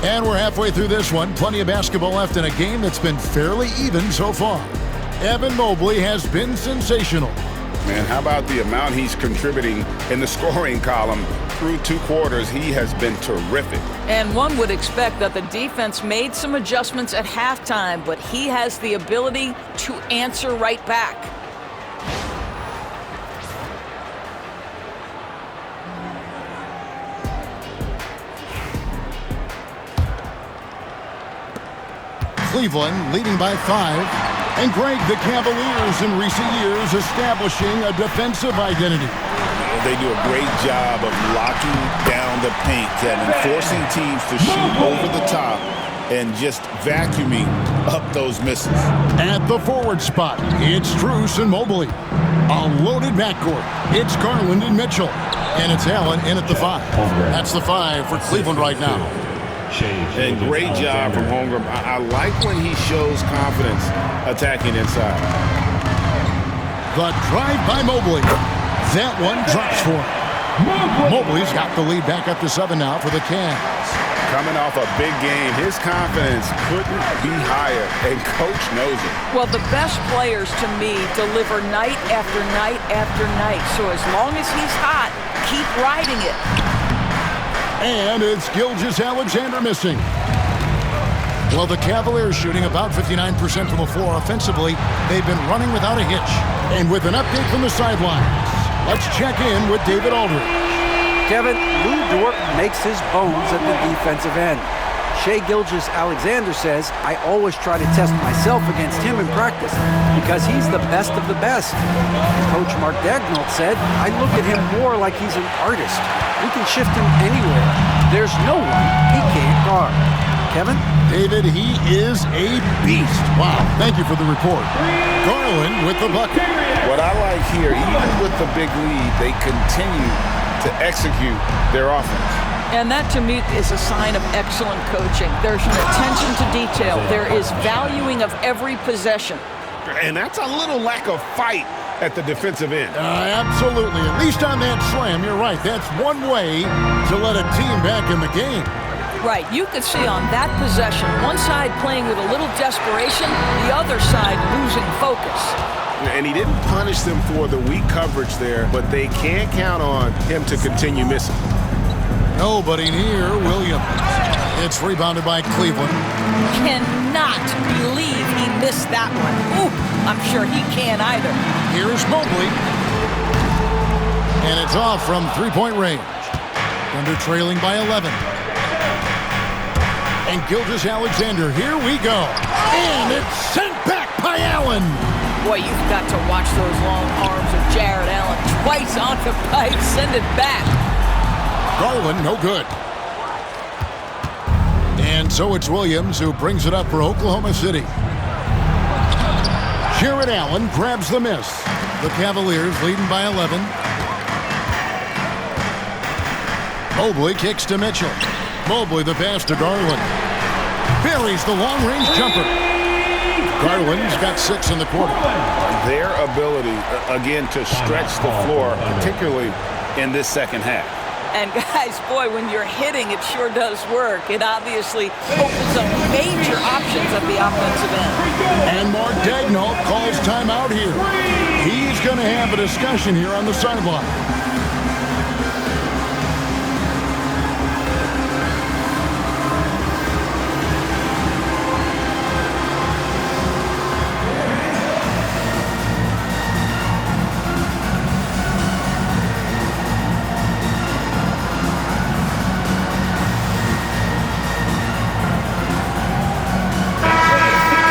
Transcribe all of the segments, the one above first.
And we're halfway through this one. Plenty of basketball left in a game that's been fairly even so far. Evan Mobley has been sensational. Man, how about the amount he's contributing in the scoring column? Through 2 quarters, he has been terrific. And one would expect that the defense made some adjustments at halftime, but he has the ability to answer right back. Cleveland leading by 5. And Greg, the Cavaliers in recent years establishing a defensive identity. They do a great job of locking down the paint, Kevin, forcing teams to shoot over the top and just vacuuming up those misses. At the forward spot, it's Strus and Mobley. A loaded backcourt. It's Garland and Mitchell. And it's Allen in at the 5. That's the 5 for Cleveland right now. And great job from Holmgren. I like when he shows confidence attacking inside. The drive by Mobley. That one drops for him. Mobley's got the lead back up to 7 now for the Cavs. Coming off a big game, his confidence couldn't be higher, and Coach knows it. Well, the best players to me deliver night after night after night. So as long as he's hot, keep riding it. And it's Gilgeous-Alexander missing. Well, the Cavaliers shooting about 59% from the floor offensively. They've been running without a hitch. And with an update from the sidelines, let's check in with David Aldridge. Kevin, Lou Dort makes his bones at the defensive end. Shai Gilgeous-Alexander says, I always try to test myself against him in practice because he's the best of the best. Coach Mark Daigneault said, I look at him more like he's an artist. We can shift him anywhere. There's no one he can't guard. Kevin? David, he is a beast. Wow, thank you for the report. Garland with the bucket. What I like here, even with the big lead, they continue to execute their offense. And that, to me, is a sign of excellent coaching. There's an attention to detail. There is valuing of every possession. And that's a little lack of fight at the defensive end. Absolutely. At least on that slam, you're right. That's one way to let a team back in the game. Right. You could see on that possession, one side playing with a little desperation, the other side losing focus. And he didn't punish them for the weak coverage there, but they can't count on him to continue missing. Nobody near Williams. It's rebounded by Cleveland. Cannot believe he missed that one. Ooh, I'm sure he can't either. Here's Mobley. And it's off from three-point range. Thunder trailing by 11. And Gilgeous-Alexander, here we go. And it's sent back by Allen. Boy, you've got to watch those long arms of Jared Allen. Twice on the pipe, send it back. Garland, no good. And so it's Williams who brings it up for Oklahoma City. Jared Allen grabs the miss. The Cavaliers leading by 11. Mobley kicks to Mitchell. Mobley the pass to Garland. Buries the long-range jumper. Garland's got 6 in the quarter. Their ability, again, to stretch the floor, particularly in this second half. And guys, boy, when you're hitting, it sure does work. It obviously opens up major options at the offensive end. And Mark Daigneault calls timeout here. He's going to have a discussion here on the sideline.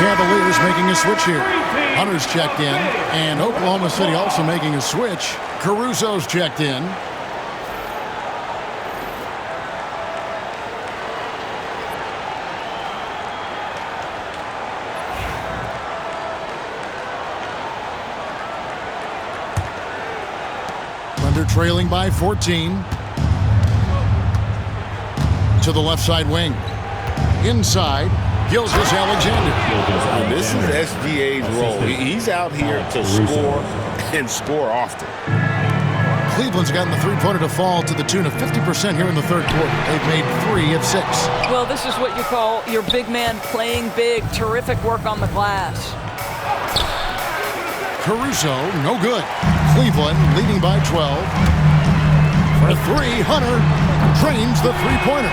Cavaliers making a switch here. Hunter's checked in, and Oklahoma City also making a switch. Caruso's checked in. Thunder trailing by 14. To the left side wing. Inside. Gilgeous-Alexander. And this is SGA's role. He's out here to score and score often. Cleveland's gotten the three-pointer to fall to the tune of 50% here in the third quarter. They've made 3 of 6. Well, this is what you call your big man playing big. Terrific work on the glass. Caruso, no good. Cleveland leading by 12. For 3, Hunter drains the three-pointer.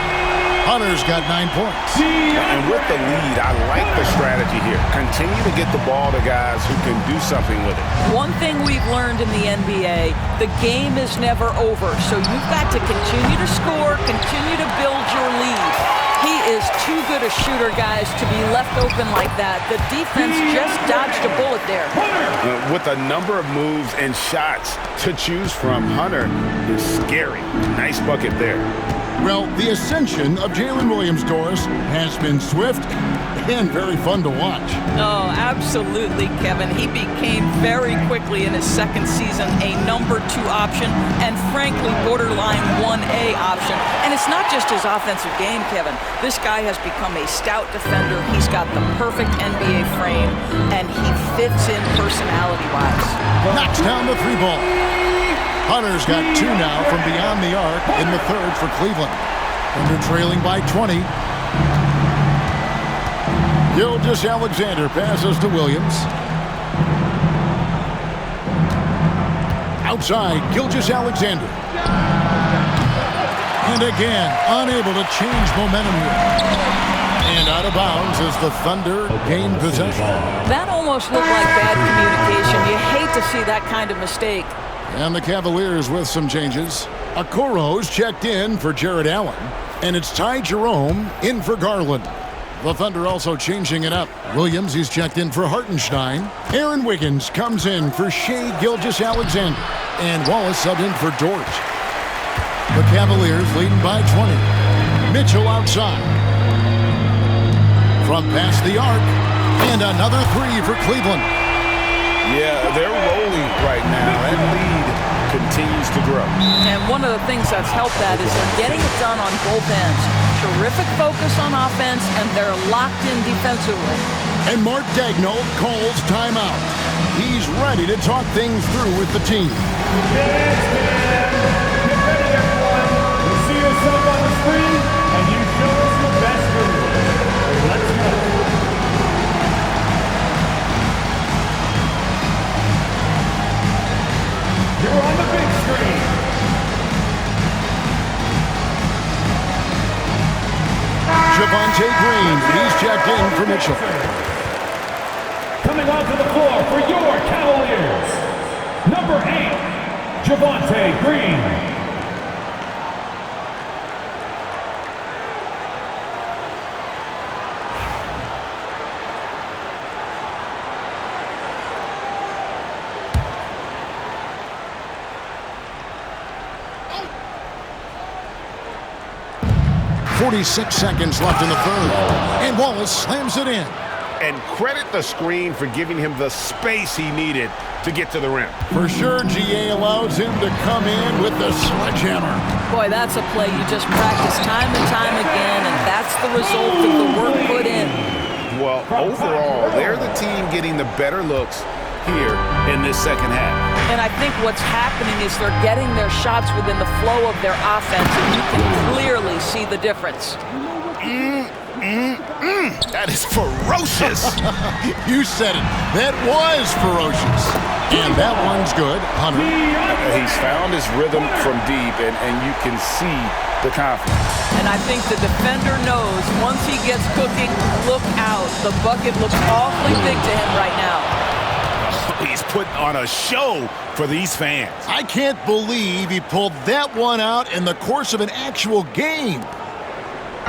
Hunter's got 9 points. And with the lead, I like the strategy here. Continue to get the ball to guys who can do something with it. One thing we've learned in the NBA, the game is never over. So you've got to continue to score, continue to build your lead. He is too good a shooter, guys, to be left open like that. The defense just dodged a bullet there. With a number of moves and shots to choose from, Hunter is scary. Nice bucket there. Well, the ascension of Jalen Williams, Doris, has been swift and very fun to watch. Oh, absolutely, Kevin. He became very quickly in his second season a number 2 option and, frankly, borderline 1A option. And it's not just his offensive game, Kevin. This guy has become a stout defender. He's got the perfect NBA frame, and he fits in personality-wise. Knocks down the 3-ball. Hunter's got 2 now from beyond the arc in the third for Cleveland. Thunder trailing by 20. Gilgeous-Alexander passes to Williams. Outside, Gilgeous-Alexander. And again, unable to change momentum here. And out of bounds as the Thunder gain possession. That almost looked like bad communication. You hate to see that kind of mistake. And the Cavaliers with some changes. Okoro's checked in for Jared Allen. And it's Ty Jerome in for Garland. The Thunder also changing it up. Williams, he's checked in for Hartenstein. Aaron Wiggins comes in for Shai Gilgeous-Alexander. And Wallace subbed in for George. The Cavaliers leading by 20. Mitchell outside. From past the arc. And another 3 for Cleveland. Yeah, they're rolling right now. That lead continues to grow. And one of the things that's helped that is they're getting it done on both ends. Terrific focus on offense, and they're locked in defensively. And Mark Daigneault calls timeout. He's ready to talk things through with the team. Get ready, everyone. You see yourself on the screen, and you show us your best move. Let's go. You're on the big screen. Javonte Green, he's checked in for Mitchell. Coming onto the floor for your Cavaliers, number 8, Javonte Green. .46 seconds left in the third. And Wallace slams it in. And credit the screen for giving him the space he needed to get to the rim. For sure, GA allows him to come in with the sledgehammer. Boy, that's a play you just practice time and time again, and that's the result of the work put in. Well, overall, they're the team getting the better looks here in this second half. And I think what's happening is they're getting their shots within the flow of their offense, and you can clearly see the difference. That is ferocious. You said it. That was ferocious. And that one's good. Hunter. He's found his rhythm from deep, and you can see the confidence. And I think the defender knows once he gets cooking, look out. The bucket looks awfully big to him right now. He's putting on a show for these fans. I can't believe he pulled that one out in the course of an actual game.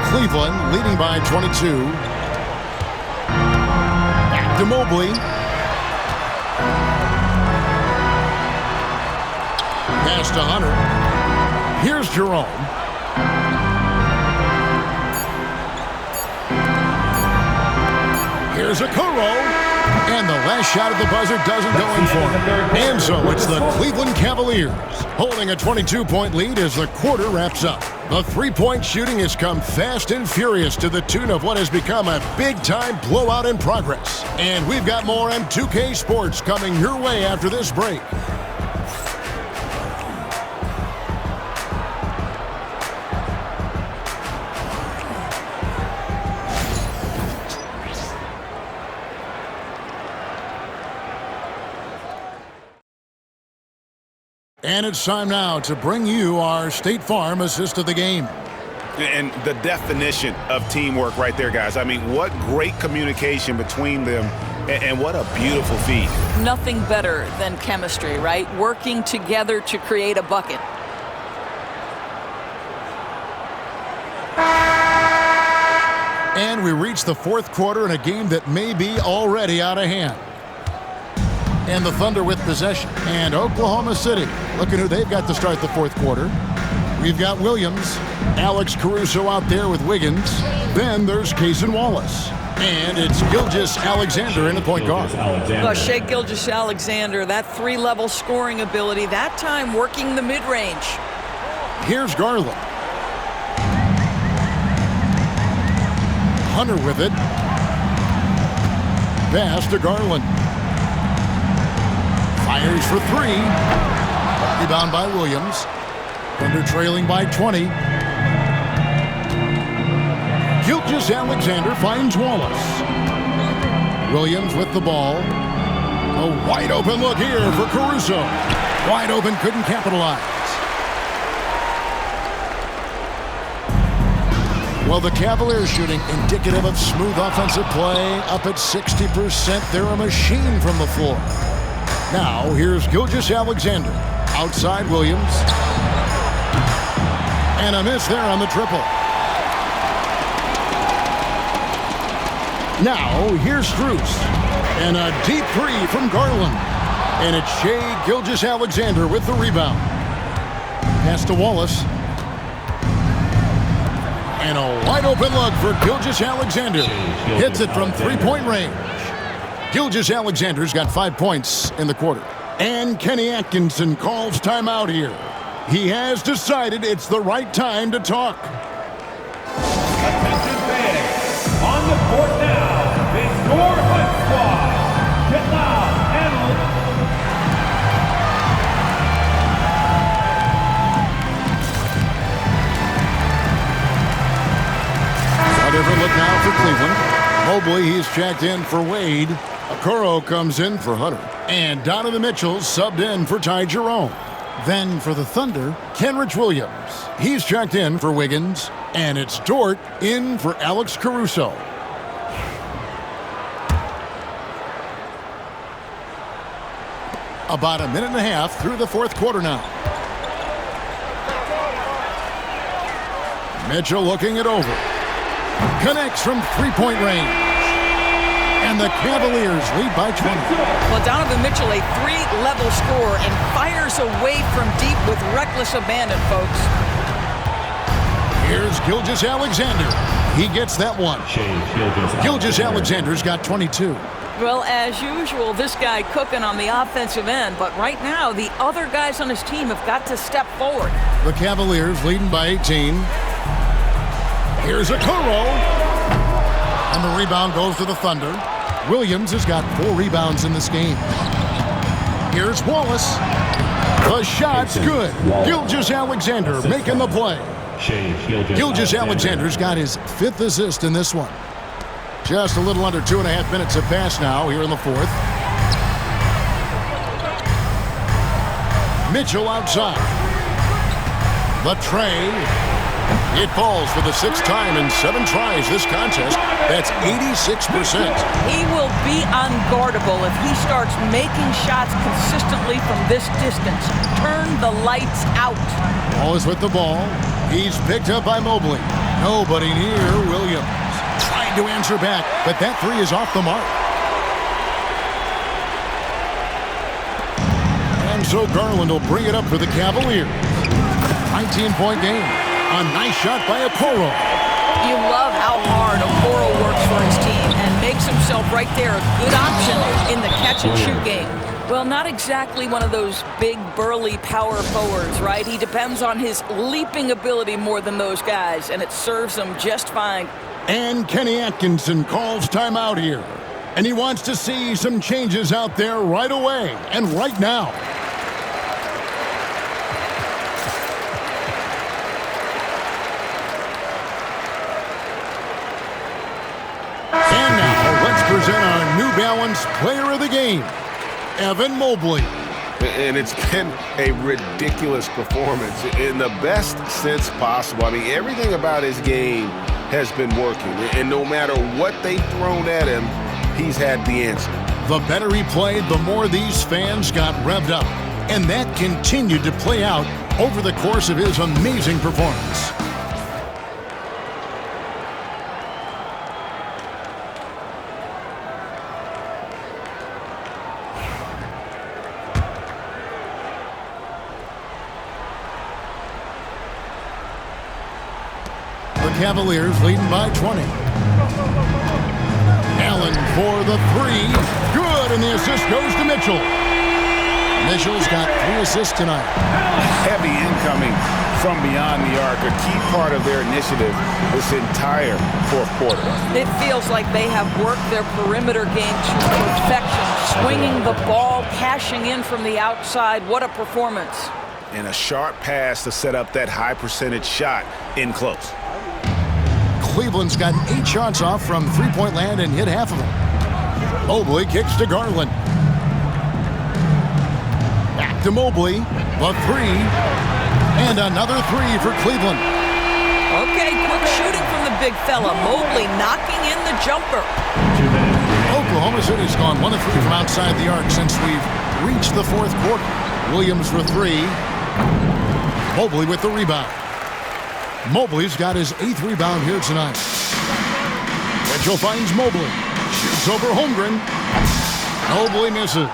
Cleveland leading by 22. Back to Mobley. Pass to Hunter. Here's Jerome. Here's Okoro. And the last shot at the buzzer doesn't go in for him. And so it's the Cleveland Cavaliers holding a 22-point lead as the quarter wraps up. The three-point shooting has come fast and furious to the tune of what has become a big-time blowout in progress. And we've got more M2K Sports coming your way after this break. And it's time now to bring you our State Farm assist of the game. And the definition of teamwork right there, guys. I mean, what great communication between them, and what a beautiful feed. Nothing better than chemistry, right? Working together to create a bucket. And we reach the fourth quarter in a game that may be already out of hand. And the Thunder with possession. And Oklahoma City, looking who they've got to start the fourth quarter. We've got Williams, Alex Caruso out there with Wiggins. Then there's Cason Wallace. And it's Gilgeous-Alexander in the point guard. Well, Shai Gilgeous-Alexander, that three-level scoring ability, that time working the mid-range. Here's Garland. Hunter with it. Pass to Garland. Fires for three. Rebound by Williams. Thunder trailing by 20. Gilgeous-Alexander finds Wallace. Williams with the ball. A wide open look here for Caruso. Wide open, couldn't capitalize. Well, the Cavaliers shooting indicative of smooth offensive play, up at 60%. They're a machine from the floor. Now, here's Gilgeous-Alexander. Outside Williams. And a miss there on the triple. Now, here's Strus. And a deep three from Garland. And it's Shai Gilgeous-Alexander with the rebound. Pass to Wallace. And a wide open look for Gilgeous-Alexander. Hits it from three-point range. Gilgeous-Alexander's got 5 points in the quarter. And Kenny Atkinson calls timeout here. He has decided it's the right time to talk. Attention fans, on the court now, the Score Hunt Squad. Get loud, analysts. A different look now for Cleveland. Mobley, he's checked in for Wade. Okoro comes in for Hunter. And Donovan Mitchell subbed in for Ty Jerome. Then for the Thunder, Kenrich Williams. He's checked in for Wiggins. And it's Dort in for Alex Caruso. About a minute and a half through the fourth quarter now. Mitchell looking it over. Connects from three-point range. And the Cavaliers lead by 20. Well, Donovan Mitchell, a three-level scorer, and fires away from deep with reckless abandon, folks. Here's Gilgeous-Alexander. He gets that one. Gilgeous-Alexander's got 22. Well, as usual, this guy cooking on the offensive end, but right now, the other guys on his team have got to step forward. The Cavaliers leading by 18. Here's Okoro. And the rebound goes to the Thunder. Williams has got 4 rebounds in this game. Here's Wallace. The shot's good. Gilgeous-Alexander making the play. Gilgeous-Alexander's got his 5th assist in this one. Just a little under 2.5 minutes have passed now here in the fourth. Mitchell outside. The tray. It falls for the 6th time in 7 tries this contest. That's 86%. He will be unguardable if he starts making shots consistently from this distance. Turn the lights out. Wallace with the ball. He's picked up by Mobley. Nobody near Williams. Tried to answer back, but that three is off the mark. And so Garland will bring it up for the Cavaliers. 19-point game. A nice shot by Okoro. You love how hard Okoro works for his team and makes himself right there a good option in the catch-and-shoot game. Well, not exactly one of those big, burly power forwards, right? He depends on his leaping ability more than those guys, and it serves him just fine. And Kenny Atkinson calls timeout here. And he wants to see some changes out there right away and right now. And now, let's present our New Balance Player of the Game, Evan Mobley. and it's been a ridiculous performance in the best sense possible. I mean, everything about his game has been working, and no matter what they've thrown at him, he's had the answer. The better he played, the more these fans got revved up. And that continued to play out over the course of his amazing performance. The Cavaliers leading by 20. Allen for the three. Good, and the assist goes to Mitchell. Mitchell's got 3 assists tonight. Heavy incoming from beyond the arc, a key part of their initiative this entire fourth quarter. It feels like they have worked their perimeter game to perfection, swinging the ball, cashing in from the outside. What a performance. And a sharp pass to set up that high percentage shot in close. Cleveland's got 8 shots off from three-point land and hit half of them. Mobley kicks to Garland. Back to Mobley. The three. And another three for Cleveland. Okay, quick shooting from the big fella. Mobley knocking in the jumper. Oklahoma City's gone 1 of 3 from outside the arc since we've reached the fourth quarter. Williams for 3. Mobley with the rebound. Mobley's got his 8th rebound here tonight. Mitchell finds Mobley. Shoots over Holmgren. Mobley misses.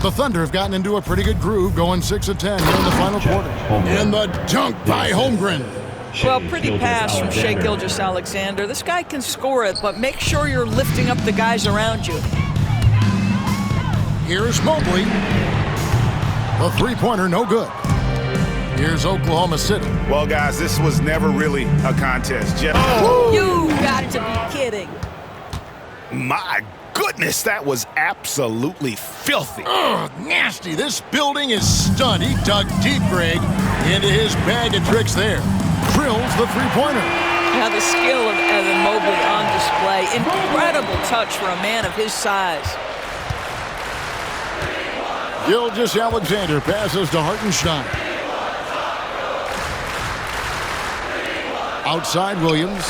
The Thunder have gotten into a pretty good groove, going 6 of 10 here in the final quarter. And the dunk by Holmgren. Well, pretty pass from Shai Gilgeous-Alexander. This guy can score it, but make sure you're lifting up the guys around you. Here's Mobley. The three-pointer, no good. Here's Oklahoma City. Well, guys, this was never really a contest. Just You got to be kidding. my goodness, that was absolutely filthy. Ugh, nasty. This building is stunned. He dug deep, Greg, into his bag of tricks there. Drills the three-pointer. Now the skill of Evan Mobley on display. Incredible touch for a man of his size. Gilgeous-Alexander passes to Hartenstein. Outside Williams.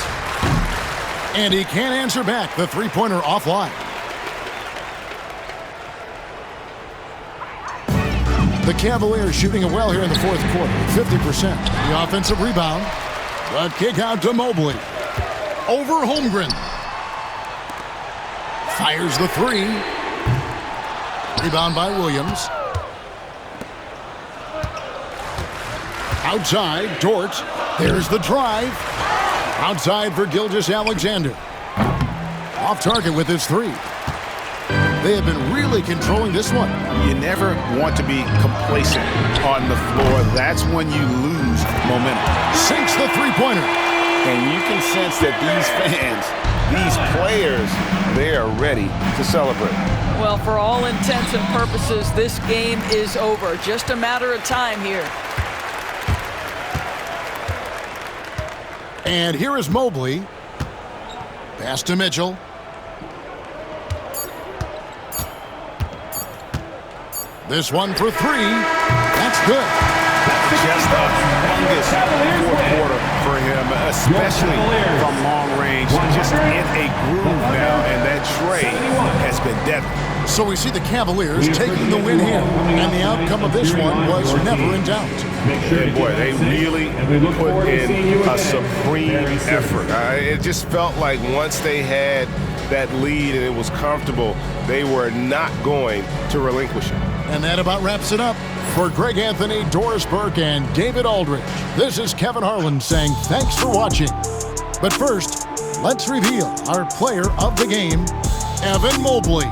And he can't answer back. The three-pointer offline. The Cavaliers shooting it well here in the fourth quarter. 50%. The offensive rebound. The kick out to Mobley. Over Holmgren. Fires the three. Rebound by Williams. Outside, Dort. There's the drive. Outside for Gilgeous-Alexander. Off target with his three. They have been really controlling this one. You never want to be complacent on the floor. That's when you lose momentum. Sinks the three-pointer. And you can sense that these fans, these players, they are ready to celebrate. Well, for all intents and purposes, this game is over. Just a matter of time here. And here is Mobley. Pass to Mitchell. This one for three. That's good. Just a humongous fourth quarter for him, especially from long range. Just in a groove now, and that trade has been deadly. So we see the Cavaliers taking the win here, and the outcome of this one was never in doubt. And boy, they really put in a supreme effort. It just felt like once they had that lead and it was comfortable, they were not going to relinquish it. And that about wraps it up. For Greg Anthony, Doris Burke, and David Aldridge, this is Kevin Harlan saying thanks for watching. But first, let's reveal our player of the game, Evan Mobley.